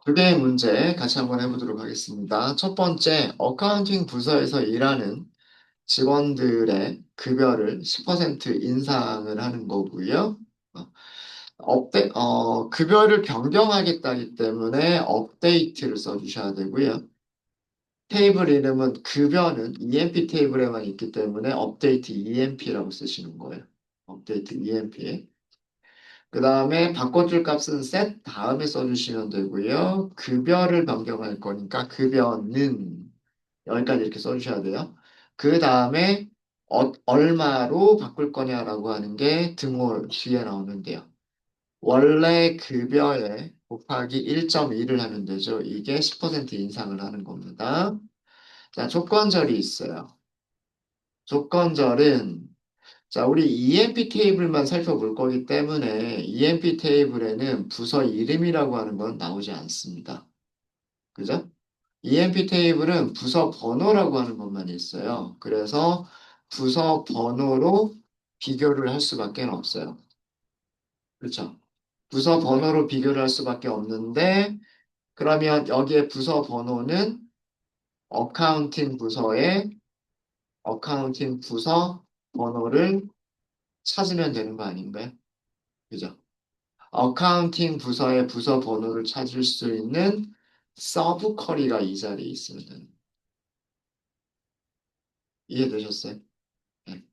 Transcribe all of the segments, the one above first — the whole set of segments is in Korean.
두 개의 문제 같이 한번 해보도록 하겠습니다. 첫 번째, 어카운팅 부서에서 일하는 직원들의 급여를 10% 인상을 하는 거고요. 급여를 변경하겠다기 때문에 업데이트를 써주셔야 되고요. 테이블 이름은 급여는 EMP 테이블에만 있기 때문에 업데이트 EMP라고 쓰시는 거예요. 업데이트 EMP. 그 다음에 바꿔줄 값은 set 다음에 써주시면 되고요. 급여를 변경할 거니까 급여는 여기까지 이렇게 써주셔야 돼요. 그 다음에 얼마로 바꿀 거냐라고 하는 게 등호 뒤에 나오면 돼요. 원래 급여에 곱하기 1.2를 하면 되죠. 이게 10% 인상을 하는 겁니다. 자, 조건절이 있어요. 조건절은 자, 우리 EMP 테이블만 살펴볼 거기 때문에 EMP 테이블에는 부서 이름이라고 하는 건 나오지 않습니다. 그죠? EMP 테이블은 부서 번호라고 하는 것만 있어요. 그래서 부서 번호로 비교를 할 수밖에 없어요. 그렇죠? 부서 번호로 비교를 할 수밖에 없는데 그러면 여기에 부서 번호는 어카운팅 부서의 어카운팅 부서 번호를 찾으면 되는 거 아닌가요? 그죠? 어카운팅 부서의 부서 번호를 찾을 수 있는 서브 쿼리가 이 자리에 있으면 되는. 이해되셨어요? 네.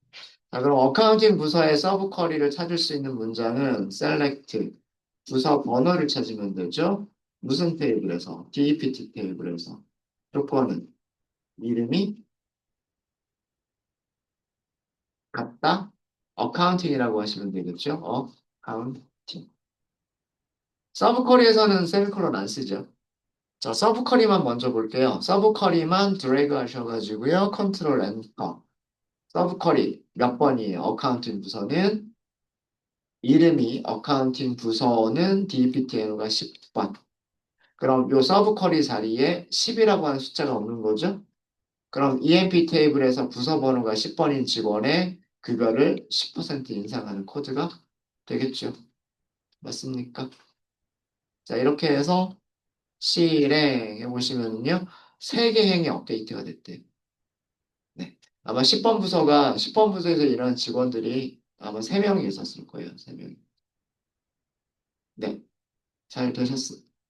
자, 그럼 어카운팅 부서의 서브 쿼리를 찾을 수 있는 문장은 select 부서 번호를 찾으면 되죠. 무슨 테이블에서? DEPT 테이블에서. 조건은 이름이 같다. 어카운팅이라고 하시면 되겠죠. 어카운팅. 서브 쿼리에서는 세미콜론 안 쓰죠. 자, 서브 쿼리만 먼저 볼게요. 서브 쿼리만 드래그 하셔가지고요. 컨트롤 엔터. 서브 쿼리 몇 번이에요? 어카운팅 부서는 이름이 어카운팅 부서는 DPTNO가 10번. 그럼 요 서브 쿼리 자리에 10이라고 하는 숫자가 없는 거죠? 그럼 EMP 테이블에서 부서 번호가 10번인 직원의 급여를 10% 인상하는 코드가 되겠죠. 맞습니까? 자, 이렇게 해서 실행해 보시면요. 3개 행이 업데이트가 됐대요. 네. 아마 10번 부서에서 일하는 직원들이 아마 3명이 있었을 거예요. 3명이. 네. 잘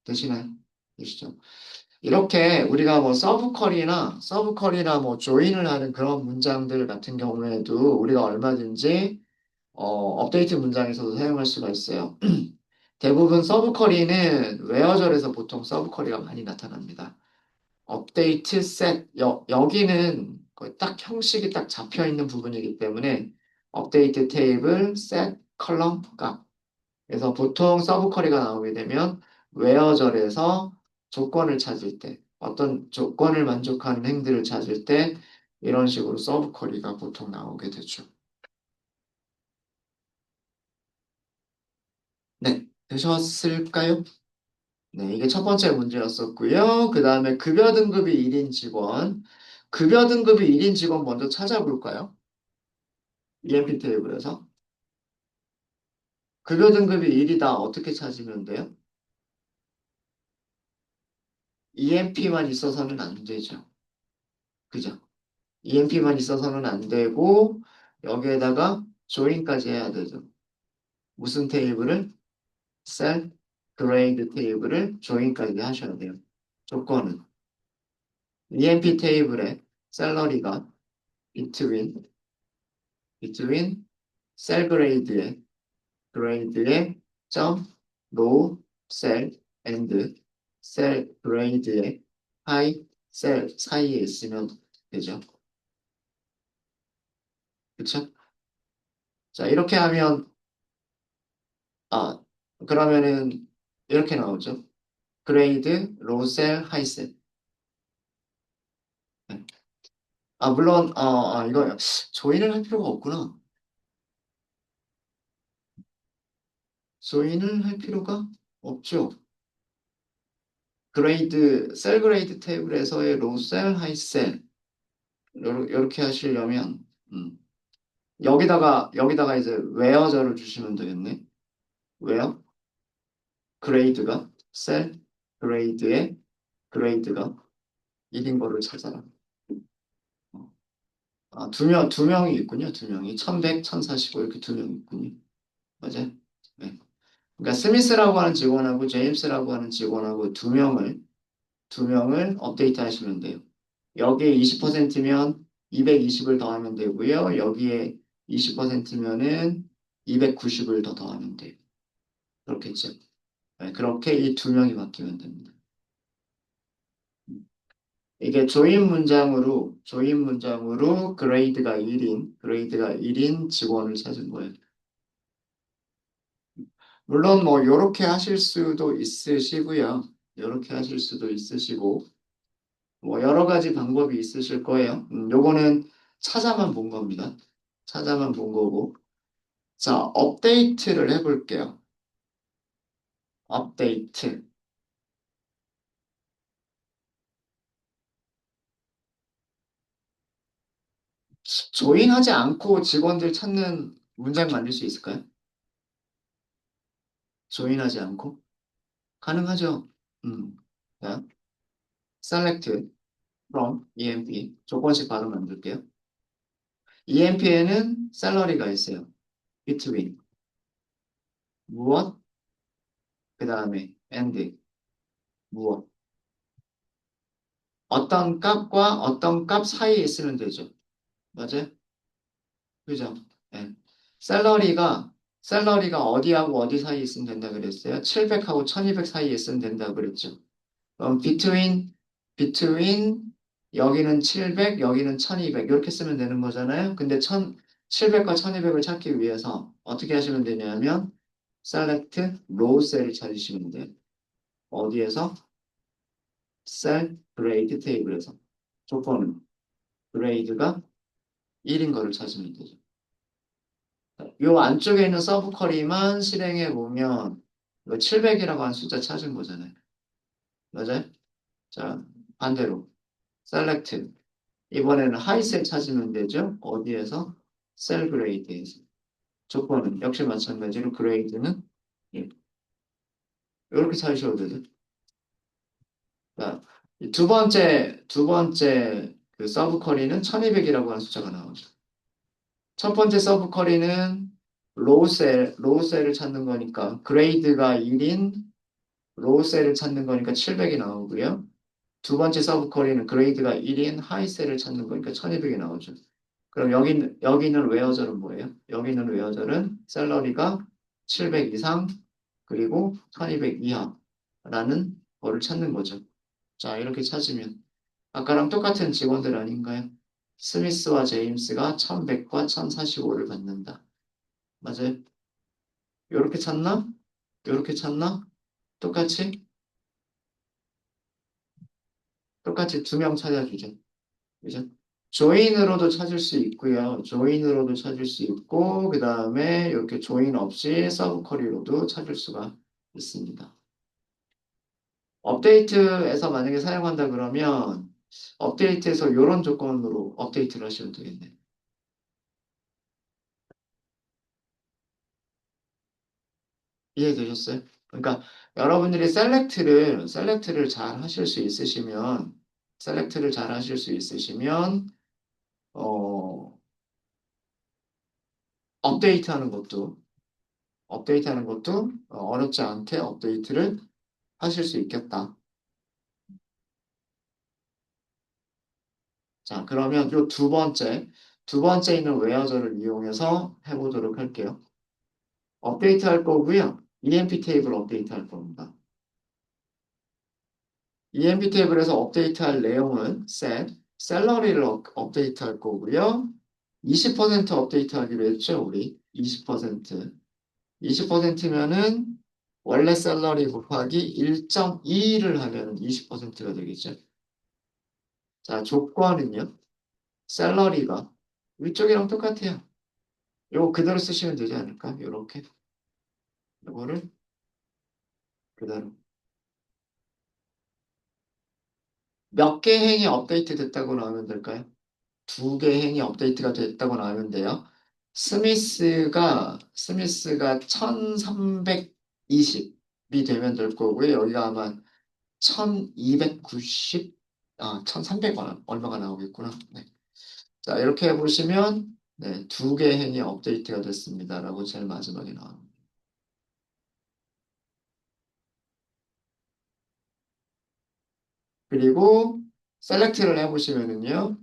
되시나요? 되시죠? 이렇게 우리가 뭐 서브 컬이나 뭐 조인을 하는 그런 문장들 같은 경우에도 우리가 얼마든지 업데이트 문장에서도 사용할 수가 있어요. 대부분 서브 컬이는 웨어절에서 보통 서브 컬이가 많이 나타납니다. 업데이트 셋 여기는 거의 딱 형식이 딱 잡혀 있는 부분이기 때문에 업데이트 테이블 셋 컬럼 값 그래서 보통 서브 쿼리가 나오게 되면 웨어절에서 조건을 찾을 때 어떤 조건을 만족하는 행들을 찾을 때 이런 식으로 서브 쿼리가 보통 나오게 되죠. 네, 되셨을까요? 네, 이게 첫 번째 문제였었고요. 그 다음에 급여 등급이 1인 직원. 급여 등급이 1인 직원 먼저 찾아볼까요? EMP 테이블에서. 급여 등급이 1이다. 어떻게 찾으면 돼요? EMP만 있어서는 안 되죠. 그죠? EMP만 있어서는 안 되고 여기에다가 조인까지 해야 되죠. 무슨 테이블을? 셀 그레이드 테이블을 조인까지 하셔야 돼요. 조건은 EMP 테이블에 셀러리가 between 셀 그레이드의 점 로우 셀 and 셀 그레이드의 하이 셀 사이에 있으면 되죠. 그쵸? 자, 이렇게 하면 아, 그러면은 이렇게 나오죠. 그레이드, 로셀, 하이셀. 네. 물론 이거 조인을 할 필요가 없구나. 조인을 할 필요가 없죠. 그레이드, 셀 그레이드 테이블에서의 로셀, 하이셀 이렇게 하시려면 여기다가 이제 웨어저를 주시면 되겠네. 웨어 그레이드가 셀. 그레이드의 그레이드가 1인 거를 찾아라. 두 명이 있군요. 두 명이. 1100, 1045 이렇게 두 명이 있군요. 맞아요? 네. 그러니까 스미스라고 하는 직원하고 제임스라고 하는 직원하고 두 명을 업데이트 하시면 돼요. 여기에 20%면 220을 더하면 되고요. 여기에 20%면은 290을 더 더하면 돼요. 그렇겠죠? 네, 그렇게 이 두 명이 바뀌면 됩니다. 이게 조인 문장으로 그레이드가 1인 직원을 찾은 거예요. 물론 뭐 요렇게 하실 수도 있으시고요. 요렇게 하실 수도 있으시고 뭐 여러 가지 방법이 있으실 거예요. 요거는 찾아만 본 겁니다. 찾아만 본 거고. 자, 업데이트를 해볼게요. 업데이트. 조인하지 않고 직원들 찾는 문장 만들 수 있을까요? 조인하지 않고? 가능하죠. 자, select from EMP. 조건식 바로 만들게요. EMP에는 샐러리가 있어요. between. 무엇? 그 다음에 and. 무엇? 어떤 값과 어떤 값 사이에 있으면 되죠. 맞아요? 그죠? 네. 샐러리가 어디하고 어디 사이에 있으면 된다 그랬어요? 700하고 1200 사이에 있으면 된다 그랬죠. 그럼 between 여기는 700, 여기는 1200 이렇게 쓰면 되는 거잖아요. 근데 700과 1200을 찾기 위해서 어떻게 하시면 되냐면 select row cell을 찾으시면 돼요. 어디에서? cell grade table에서. 조건은 grade가 1인 거를 찾으면 되죠. 요 안쪽에 있는 서브 쿼리만 실행해 보면 700이라고 하는 숫자 찾은 거잖아요. 맞아요? 자, 반대로 select 이번에는 하이셀 찾으면 되죠. 어디에서? 셀 그레이드에서. 조건은 역시 마찬가지로 그레이드는 예, 이렇게 찾으셔도 되죠. 자, 두 번째 그 서브 쿼리는 1200이라고 하는 숫자가 나오죠. 첫 번째 서브 쿼리는 로우 셀을 찾는 거니까 그레이드가 1인 로우 셀을 찾는 거니까 700이 나오고요. 두 번째 서브 쿼리는 그레이드가 1인 하이 셀을 찾는 거니까 1200이 나오죠. 그럼 여기 있는 웨어절은 뭐예요? 여기 있는 웨어절은 샐러리가 700 이상 그리고 1200 이하라는 거를 찾는 거죠. 자, 이렇게 찾으면 아까랑 똑같은 직원들 아닌가요? 스미스와 제임스가 1100과 1045를 받는다. 맞아요? 요렇게 찾나? 요렇게 찾나? 똑같이? 똑같이 두 명 찾아주죠. 그죠? 조인으로도 찾을 수 있고요. 조인으로도 찾을 수 있고 그 다음에 이렇게 조인 없이 서브 쿼리로도 찾을 수가 있습니다. 업데이트에서 만약에 사용한다 그러면 업데이트에서 이런 조건으로 업데이트를 하시면 되겠네요. 이해되셨어요? 그러니까 여러분들이 셀렉트를 잘 하실 수 있으시면 셀렉트를 잘 하실 수 있으시면 어, 업데이트하는 것도 어렵지 않게 업데이트를 하실 수 있겠다. 자, 그러면 요 두 번째 있는 웨어저를 이용해서 해보도록 할게요. 업데이트 할 거고요. EMP 테이블 업데이트 할 겁니다. EMP 테이블에서 업데이트 할 내용은 셀러리를 업데이트 할 거고요. 20% 업데이트 하기로 했죠, 우리. 20%. 20%면은 원래 셀러리 곱하기 1.2를 하면 20%가 되겠죠. 자, 조건은요. 셀러리가 위쪽이랑 똑같아요. 요거 그대로 쓰시면 되지 않을까? 요렇게. 요거를 그대로. 몇 개 행이 업데이트 됐다고 나오면 될까요? 두 개 행이 업데이트가 됐다고 나오면 돼요. 스미스가 1320이 되면 될 거고요. 여기가 아마 1290, 1300원 얼마가 나오겠구나. 네. 자, 이렇게 해보시면, 네, 두 개 행이 업데이트가 됐습니다라고 제일 마지막에 나옵니다. 그리고 셀렉트를 해보시면은요,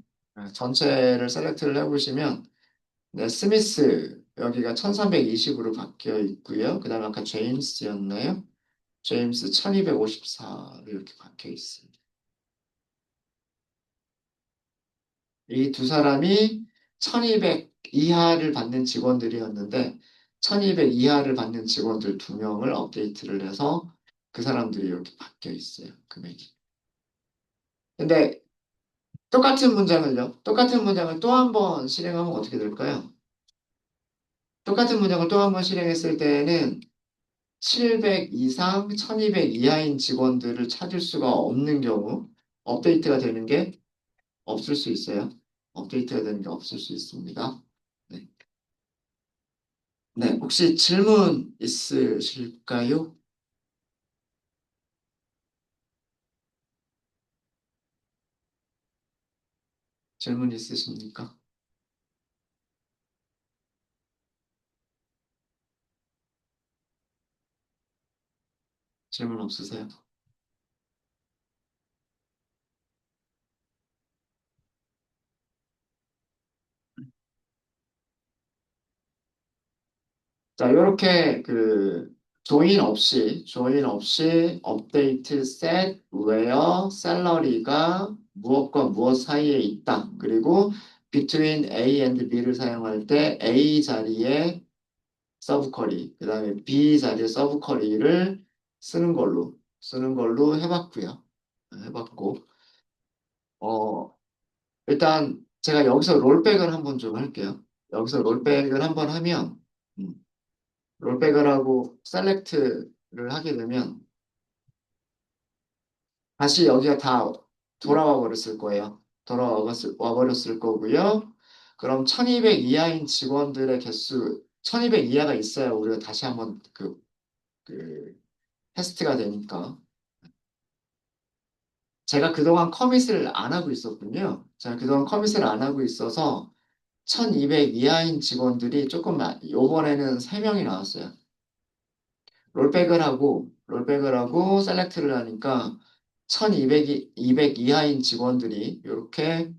전체를 셀렉트를 해보시면, 네, 스미스 여기가 1320으로 바뀌어 있고요. 그 다음에 아까 제임스였나요? 제임스 1254로 이렇게 바뀌어 있습니다. 이 두 사람이 1200 이하를 받는 직원들이었는데 1200 이하를 받는 직원들 두 명을 업데이트를 해서 그 사람들이 이렇게 바뀌어 있어요. 금액이. 근데 똑같은 문장을 또 한 번 실행하면 어떻게 될까요? 똑같은 문장을 또 한 번 실행했을 때에는 700 이상, 1200 이하인 직원들을 찾을 수가 없는 경우 업데이트가 되는 게 없을 수 있어요. 업데이트가 되는 게 없을 수 있습니다. 네. 네, 혹시 질문 있으실까요? 질문 있으십니까? 질문 없으세요? 자, 이렇게 조인 없이 업데이트 셋 웨어 샐러리가 무엇과 무엇 사이에 있다. 그리고 between A and B를 사용할 때 A 자리에 서브 쿼리, 그 다음에 B 자리에 서브 쿼리를 쓰는 걸로 해봤고요. 해봤고, 어, 일단 제가 여기서 롤백을 한번 좀 할게요. 여기서 롤백을 한번 하면, 음, 롤백을 하고 셀렉트를 하게 되면 다시 여기가 다 돌아와 버렸을 거예요. 와 버렸을 거고요. 그럼 1200 이하인 직원들의 개수, 1200 이하가 있어야 우리가 다시 한번 그 테스트가 되니까. 제가 그동안 커밋을 안 하고 있었군요. 제가 그동안 커밋을 안 하고 있어서 1200 이하인 직원들이 조금, 요번에는 3명이 나왔어요. 롤백을 하고 셀렉트를 하니까 1200 이하인 직원들이 이렇게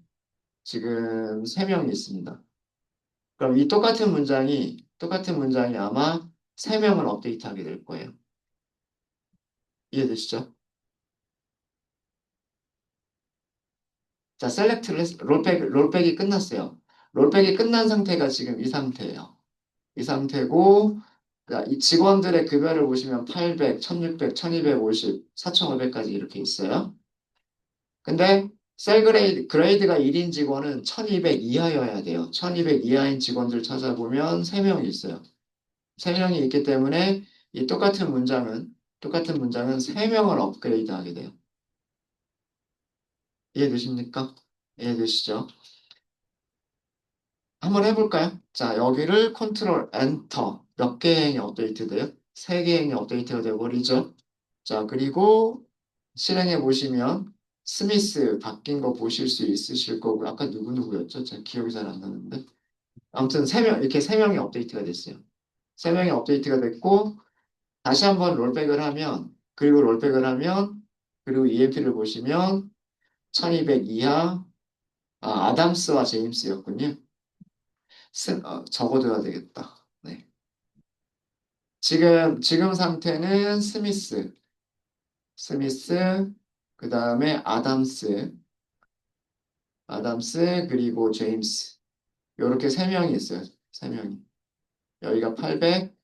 지금 3명이 있습니다. 그럼 이 똑같은 문장이 아마 3명을 업데이트하게 될 거예요. 이해되시죠? 자, 롤백이 끝났어요. 롤백이 끝난 상태가 지금 이 상태예요. 이 상태고, 자, 이 직원들의 급여를 보시면 800, 1600, 1250, 4500까지 이렇게 있어요. 근데 그레이드가 1인 직원은 1200 이하여야 돼요. 1200 이하인 직원들 찾아보면 3명이 있어요. 3명이 있기 때문에 이 똑같은 문장은 3명을 업그레이드 하게 돼요. 이해되십니까? 이해되시죠? 한번 해볼까요? 자, 여기를 컨트롤 엔터. 몇 개의 행이 업데이트 돼요? 3개의 행이 업데이트가 되어버리죠. 자, 그리고 실행해 보시면 스미스 바뀐 거 보실 수 있으실 거고, 아까 누구누구였죠? 제가 기억이 잘 안 나는데. 아무튼 이렇게 3명이 업데이트가 됐어요. 3명이 업데이트가 됐고, 다시 한번 그리고 EMP를 보시면 1200 이하, 아담스와 제임스였군요. 적어둬야 되겠다. 네. 지금 상태는 스미스, 그 다음에 아담스, 그리고 제임스. 이렇게 세 명이 있어요. 세 명이. 여기가 800,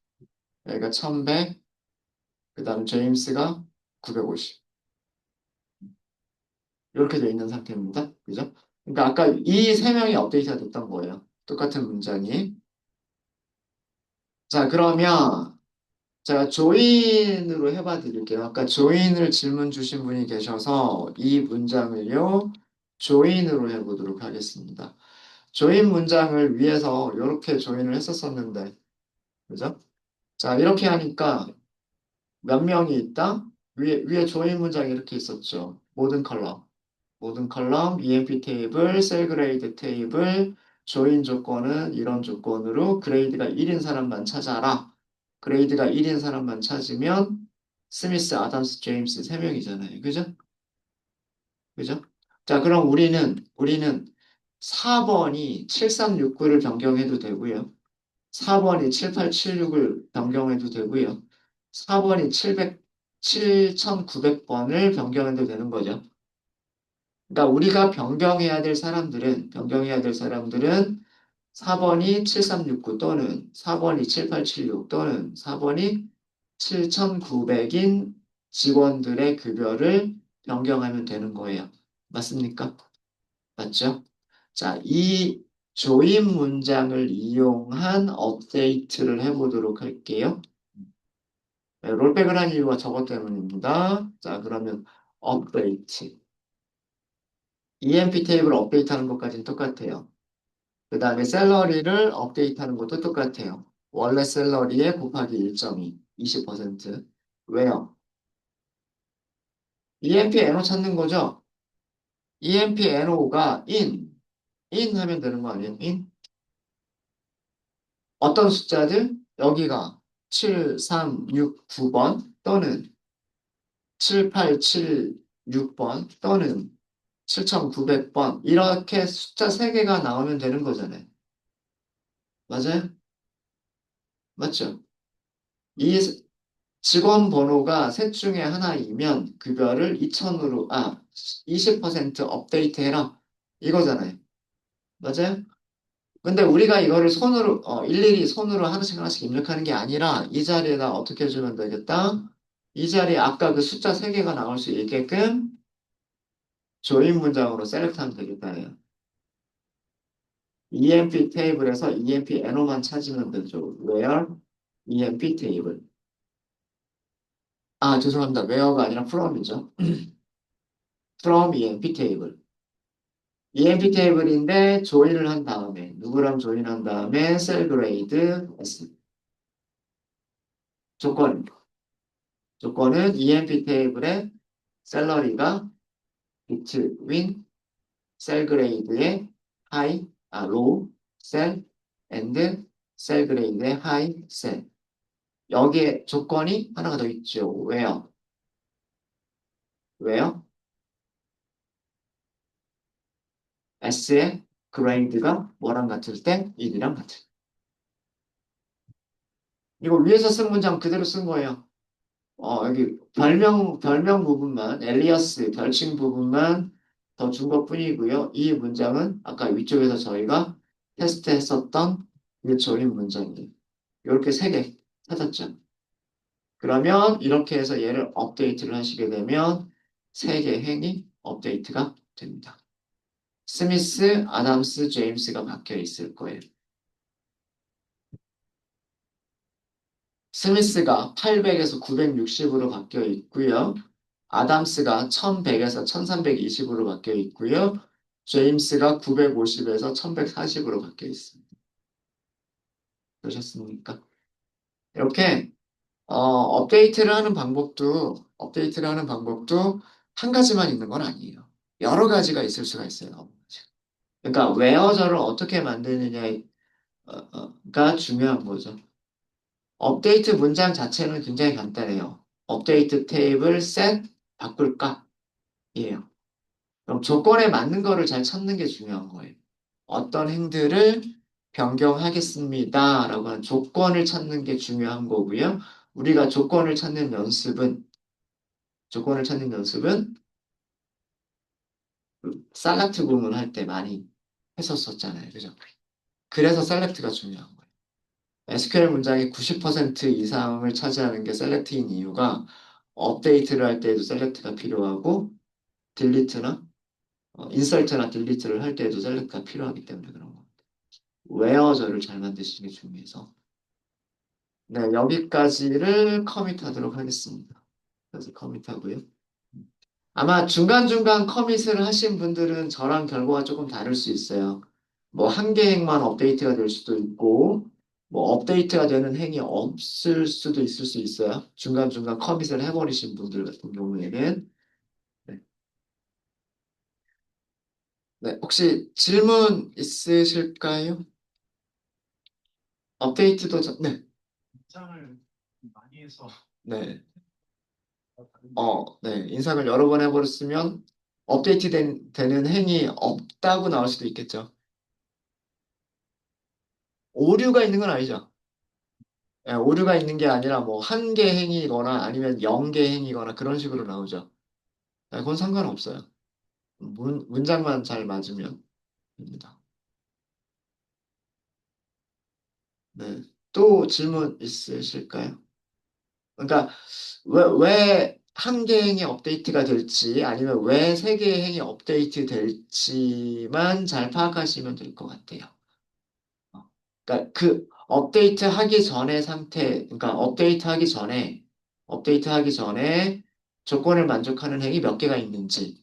여기가 1100, 그 다음 제임스가 950. 이렇게 돼 있는 상태입니다. 그죠? 그러니까 아까 이 세 명이 업데이트가 됐던 거예요. 똑같은 문장이. 자, 그러면 제가 조인으로 해봐 드릴게요. 아까 조인을 질문 주신 분이 계셔서 이 문장을요, 조인으로 해보도록 하겠습니다. 조인 문장을 위해서 이렇게 조인을 했었었는데, 그죠? 자, 이렇게 하니까 몇 명이 있다? 위에 조인 문장 이렇게 있었죠. 모든 컬럼, EMP 테이블, 셀 그레이드 테이블, 조인 조건은 이런 조건으로 그레이드가 1인 사람만 찾아라. 그레이드가 1인 사람만 찾으면 스미스, 아담스, 제임스 3명이잖아요. 그죠? 그죠? 자, 그럼 우리는 4번이 7369를 변경해도 되고요. 4번이 7876을 변경해도 되고요. 4번이 7900번을 변경해도 되는 거죠. 그러니까 우리가 변경해야 될 사람들은 4번이 7369 또는 4번이 7876 또는 4번이 7900인 직원들의 급여를 변경하면 되는 거예요. 맞습니까? 맞죠? 자, 이 조인 문장을 이용한 업데이트를 해보도록 할게요. 네, 롤백을 한 이유가 저것 때문입니다. 자, 그러면 업데이트. EMP 테이블 업데이트하는 것까지는 똑같아요. 그 다음에 샐러리를 업데이트하는 것도 똑같아요. 원래 샐러리에 곱하기 1.2, 20%. 왜요? EMP NO 찾는 거죠? EMP NO가 in 하면 되는 거 아니에요? in? 어떤 숫자들? 여기가 7, 3, 6, 9번 또는 7, 8, 7, 6번 또는 7,900번 이렇게 숫자 3개가 나오면 되는 거잖아요. 맞아요? 맞죠? 이 직원 번호가 셋 중에 하나이면 급여를 20% 업데이트 해라. 이거잖아요. 맞아요? 근데 우리가 이거를 일일이 손으로 하나씩 하나씩 입력하는 게 아니라 이 자리에다 어떻게 해주면 되겠다? 이 자리에 아까 그 숫자 3개가 나올 수 있게끔 조인 문장으로 셀렉트하면 되겠다예요. EMP 테이블에서 EMP NO만 찾으면 되죠. Where EMP 테이블. 아, 죄송합니다. where가 아니라 from이죠. from EMP 테이블. EMP 테이블인데 조인을 한 다음에 누구랑 조인한 다음에 셀 그레이드 S. 조건은 EMP 테이블에 샐러리가 between 셀 그레이드의 low 셀 and 셀 그레이드의 high 셀. 여기에 조건이 하나가 더 있죠. 왜요? 왜요? S의 그레이드가 뭐랑 같을 때? 1이랑 같을 때. 이거 위에서 쓴 문장 그대로 쓴 거예요. 여기 별명 부분만, 엘리어스 별칭 부분만 더 준 것뿐이고요. 이 문장은 아까 위쪽에서 저희가 테스트했었던 그 조인 문장이에요. 이렇게 3개 찾았죠. 그러면 이렇게 해서 얘를 업데이트를 하시게 되면 3개 행이 업데이트가 됩니다. 스미스, 아담스, 제임스가 바뀌어 있을 거예요. 스미스가 800에서 960으로 바뀌어 있고요. 아담스가 1100에서 1320으로 바뀌어 있고요. 제임스가 950에서 1140으로 바뀌어 있습니다. 그러셨습니까? 이렇게 업데이트를 하는 방법도 한 가지만 있는 건 아니에요. 여러 가지가 있을 수가 있어요. 그러니까 웨어저를 어떻게 만드느냐가 중요한 거죠. 업데이트 문장 자체는 굉장히 간단해요. 업데이트 테이블 셋 바꿀까? 이에요. 그럼 조건에 맞는 거를 잘 찾는 게 중요한 거예요. 어떤 행들을 변경하겠습니다. 라고 하는 조건을 찾는 게 중요한 거고요. 우리가 조건을 찾는 연습은 셀렉트 구문할 때 많이 했었었잖아요. 그죠? 그래서 셀렉트가 중요한 거예요. SQL 문장의 90% 이상을 차지하는 게 셀렉트인 이유가 업데이트를 할 때에도 셀렉트가 필요하고 딜리트나 인설트나 딜리트를 할 때에도 셀렉트가 필요하기 때문에 그런 거. 웨어저를 잘 만드시는 게 중요해서. 네, 여기까지를 커밋하도록 하겠습니다. 그래서 커밋하고요. 아마 중간중간 커밋을 하신 분들은 저랑 결과가 조금 다를 수 있어요. 뭐 한 개행만 업데이트가 될 수도 있고 뭐 업데이트가 되는 행위 없을 수도 있을 수 있어요. 중간중간 커밋을 해버리신 분들 같은 경우에는. 네. 네, 혹시 질문 있으실까요? 업데이트도 네. 인상을 많이 해서 네. 네. 인상을 여러 번 해버렸으면 되는 행위 없다고 나올 수도 있겠죠. 오류가 있는 건 아니죠. 예, 오류가 있는 게 아니라 뭐 한 개 행위거나 아니면 0개 행위거나 그런 식으로 나오죠. 그건 상관없어요. 문장만 잘 맞으면 됩니다. 네. 또 질문 있으실까요? 그러니까 왜 한 개 행이 업데이트가 될지 아니면 왜 세 개의 행이 업데이트 될지만 잘 파악하시면 될 것 같아요. 그러니까 그 업데이트 하기 전의 상태, 그러니까 업데이트 하기 전에 조건을 만족하는 행이 몇 개가 있는지.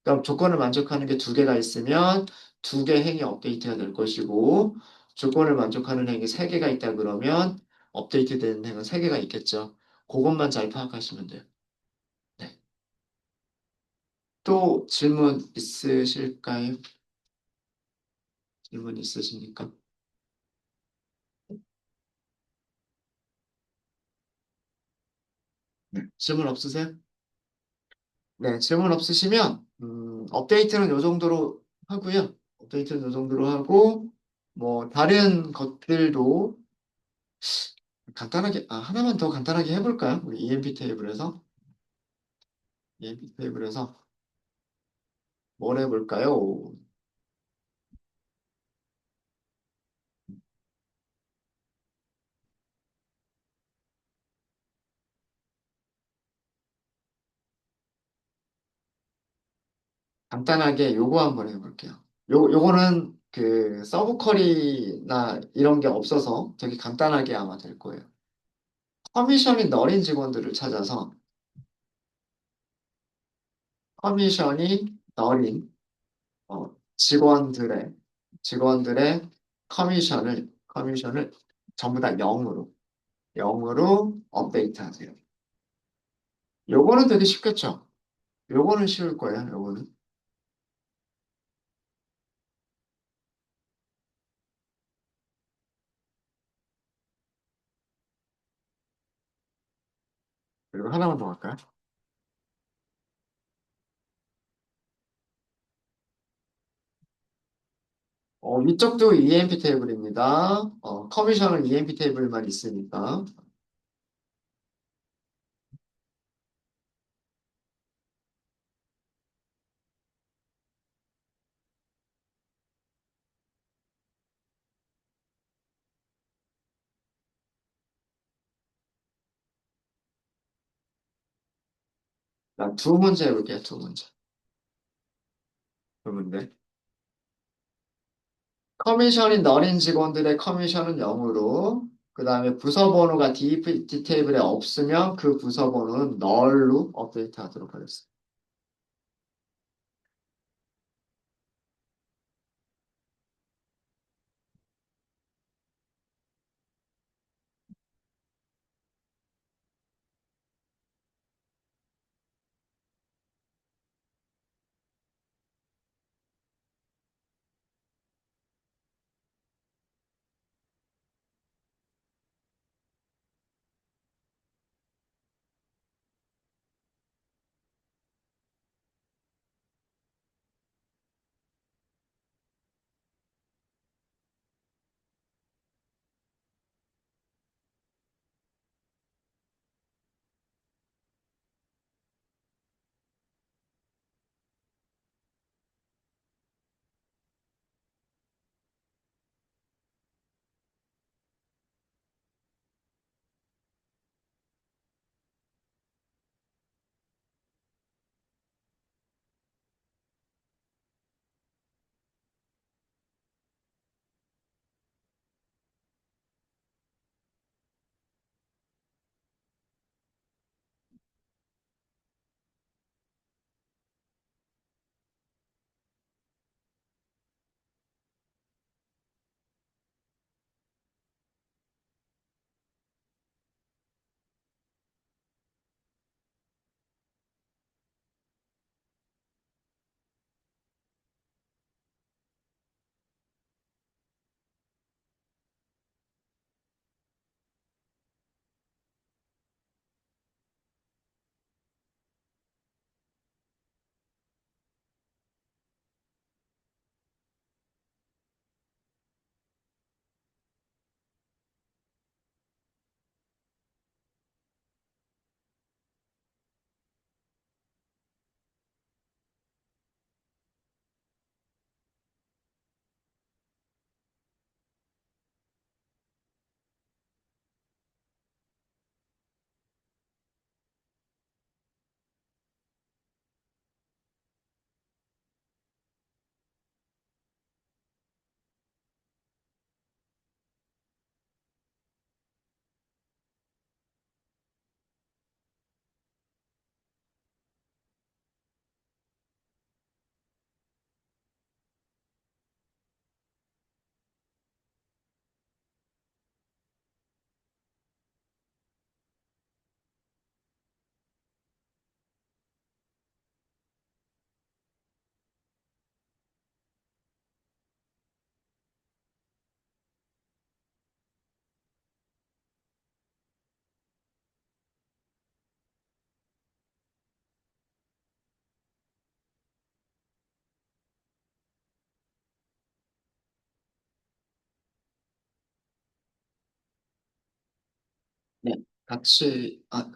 그럼 조건을 만족하는 게 두 개가 있으면 두 개 행이 업데이트가 될 것이고 조건을 만족하는 행이 세 개가 있다 그러면 업데이트 되는 행은 세 개가 있겠죠. 그것만 잘 파악하시면 돼요. 네. 또 질문 있으실까요? 질문 있으십니까? 네. 질문 없으세요? 네, 질문 없으시면 업데이트는 요 정도로 하고요. 업데이트는 요 정도로 하고 뭐 다른 것들도 간단하게 하나만 더 간단하게 해볼까요? 우리 EMP 테이블에서 뭘 해볼까요? 간단하게 요거 한번 해볼게요. 요거는 그 서브 쿼리나 이런 게 없어서 되게 간단하게 아마 될 거예요. 커미션이 너린 직원들을 찾아서 커미션이 너린 직원들의 커미션을 전부 다 0으로 업데이트하세요. 요거는 되게 쉽겠죠? 요거는 쉬울 거예요. 요거는. 그리고 하나만 더 할까요? 이쪽도 EMP 테이블입니다. 커미션은 EMP 테이블만 있으니까. 두 문제 해볼게요. 두 문제. 두 문제. 커미션이 너린 직원들의 커미션은 0으로, 그 다음에 부서 번호가 DPT 테이블에 없으면 그 부서 번호는 널로 업데이트 하도록 하겠습니다.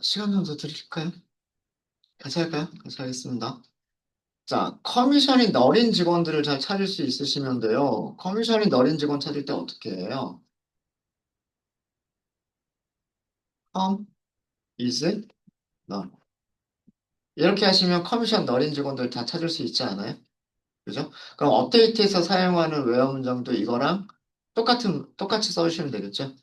시간 좀 더 드릴까요? 같이 할까요? 같이 하겠습니다. 자, 커미션이 너린 직원들을 잘 찾을 수 있으시면 돼요. 커미션이 너린 직원 찾을 때 어떻게 해요? come, is, none. 이렇게 하시면 커미션 너린 직원들 다 찾을 수 있지 않아요? 그죠? 그럼 업데이트에서 사용하는 웨어 문장도 이거랑 똑같이 써주시면 되겠죠?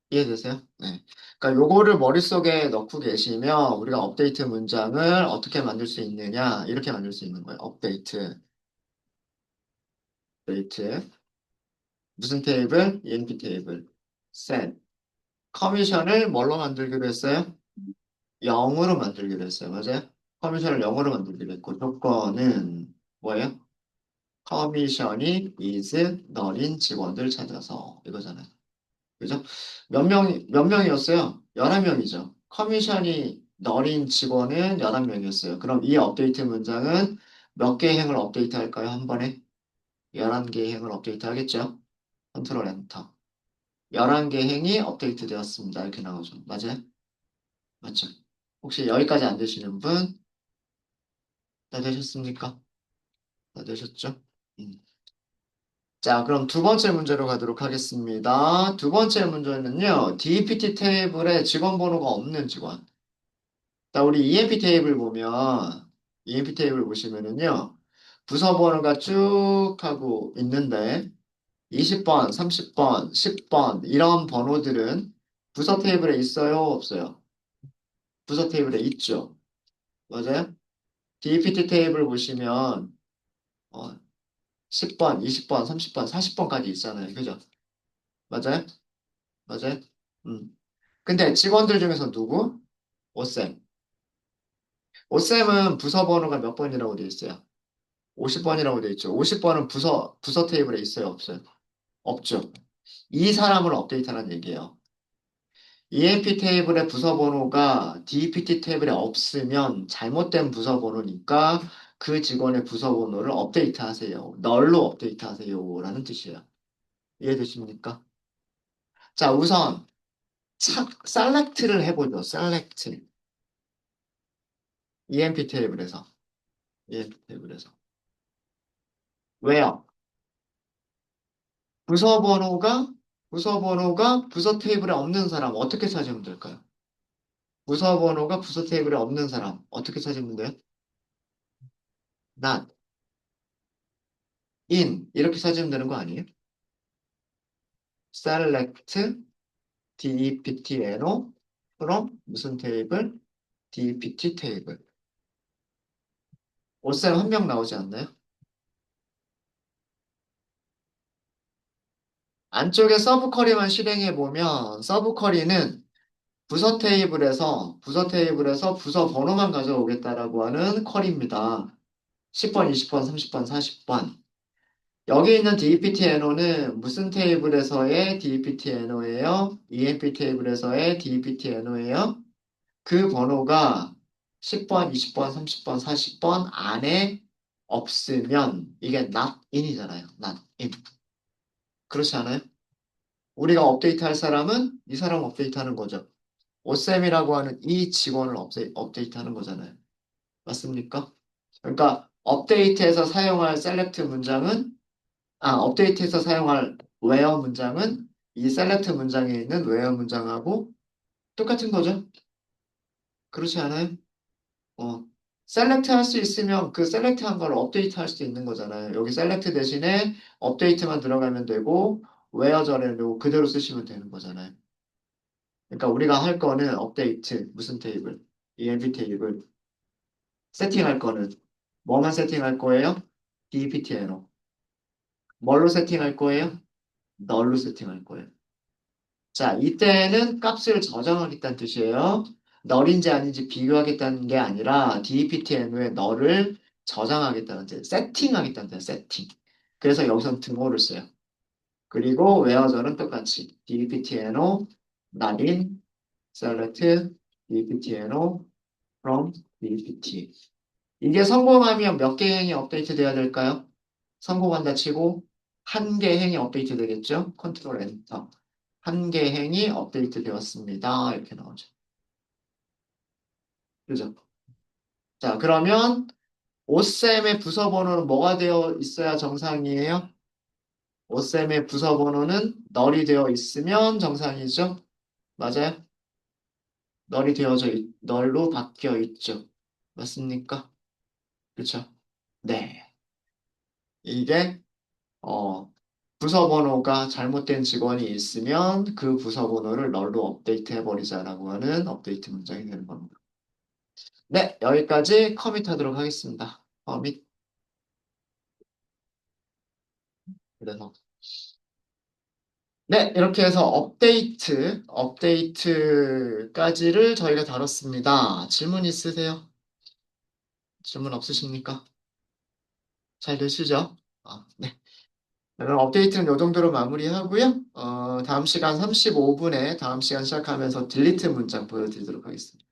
이해되세요? 네. 그러니까 요거를 머릿속에 넣고 계시면 우리가 업데이트 문장을 어떻게 만들 수 있느냐, 이렇게 만들 수 있는 거예요. 업데이트. 무슨 테이블? ENP 테이블. set. 커미션을 뭘로 만들기로 했어요? 0으로 만들기로 했어요. 맞아요? 커미션을 0으로 만들기로 했고, 조건은 뭐예요? 커미션이 is 너린 직원들 찾아서 이거잖아요. 그죠? 몇 명이었어요? 11명이죠. 커미션이 너린 직원은 11명이었어요. 그럼 이 업데이트 문장은 몇 개의 행을 업데이트 할까요? 한 번에? 11개의 행을 업데이트 하겠죠? 컨트롤 엔터. 11개 행이 업데이트 되었습니다. 이렇게 나오죠. 맞아요? 맞죠? 혹시 여기까지 안 되시는 분? 다 되셨습니까? 다 되셨죠? 음. 자, 그럼 두 번째 문제로 가도록 하겠습니다. 두 번째 문제는요, DPT 테이블에 직원 번호가 없는 직원. 자, 우리 EMP 테이블 보면, EMP 테이블 보시면은요, 부서 번호가 쭉 하고 있는데, 20번, 30번, 10번, 이런 번호들은 부서 테이블에 있어요? 없어요? 부서 테이블에 있죠. 맞아요? DPT 테이블 보시면, 어, 10번, 20번, 30번, 40번까지 있잖아요. 그죠? 맞아요? 맞아요? 음. 근데 직원들 중에서 누구? 오쌤. 오쌤은 부서 번호가 몇 번이라고 되어 있어요? 50번이라고 되어 있죠. 50번은 부서 테이블에 있어요? 없어요? 없죠. 이 사람을 업데이트하는 얘기예요. EMP 테이블의 부서 번호가 DPT 테이블에 없으면 잘못된 부서 번호니까 그 직원의 부서 번호를 업데이트 하세요. 널로 업데이트 하세요. 라는 뜻이에요. 이해되십니까? 자, 우선 셀렉트를 해보죠. 셀렉트. EMP 테이블에서. EMP 테이블에서. 왜요? 부서 번호가 부서 테이블에 없는 사람 어떻게 찾으면 될까요? 부서 번호가 부서 테이블에 없는 사람 어떻게 찾으면 돼요? not, in 이렇게 찾으면 되는 거 아니에요? select deptno from 무슨 테이블? dpt 테이블. 옷셈 한 명 나오지 않나요? 안쪽에 서브 쿼리만 실행해 보면 서브 쿼리는 부서 테이블에서 부서 번호만 가져오겠다라고 하는 쿼리입니다. 10번, 20번, 30번, 40번. 여기 있는 DPTNO는 무슨 테이블에서의 DPTNO예요? EMP 테이블에서의 DPTNO예요? 그 번호가 10번, 20번, 30번, 40번 안에 없으면 이게 not in이잖아요. not in. 그렇지 않아요? 우리가 업데이트할 사람은 이 사람 업데이트하는 거죠. 오쌤이라고 하는 이 직원을 업데이트하는 거잖아요. 맞습니까? 그러니까 업데이트에서 사용할 셀렉트 문장은 업데이트에서 사용할 where 문장은 이 셀렉트 문장에 있는 where 문장하고 똑같은 거죠. 그렇지 않아요? 어, 셀렉트 할 수 있으면 그 셀렉트 한 걸 업데이트 할 수도 있는 거잖아요. 여기 셀렉트 대신에 업데이트만 들어가면 되고 where 전에도 그대로 쓰시면 되는 거잖아요. 그러니까 우리가 할 거는 업데이트 무슨 테이블, env 테이블 세팅할 거는 뭐만 세팅할 거예요? dptn로. 뭘로 세팅할 거예요? 널로 세팅할 거예요. 자, 이때는 값을 저장하겠다는 뜻이에요. 널인지 아닌지 비교하겠다는 게 아니라 dptn의 널을 저장하겠다는 뜻, 세팅하겠다는 뜻, 세팅. 그래서 여기서 등호를 써요. 그리고 웨어절은 똑같이 dptno, not in, select, dptno, from, dpt. 이게 성공하면 몇 개 행이 업데이트 돼야 될까요? 성공한다 치고 한 개 행이 업데이트 되겠죠? 컨트롤 엔터. 한 개 행이 업데이트 되었습니다. 이렇게 나오죠. 그죠? 자, 그러면 오쌤의 부서 번호는 뭐가 되어 있어야 정상이에요? 오쌤의 부서 번호는 널이 되어 있으면 정상이죠? 맞아요? 널로 바뀌어 있죠. 맞습니까? 그쵸? 네. 이게, 어, 부서 번호가 잘못된 직원이 있으면 그 부서 번호를 널로 업데이트 해버리자라고 하는 업데이트 문장이 되는 겁니다. 네, 여기까지 커밋 하도록 하겠습니다. 커밋. 그래서. 네, 이렇게 해서 업데이트까지를 저희가 다뤘습니다. 질문 있으세요? 질문 없으십니까? 잘 되시죠? 네. 그럼 업데이트는 이 정도로 마무리하고요. 다음 시간 35분에 다음 시간 시작하면서 딜리트 문장 보여드리도록 하겠습니다.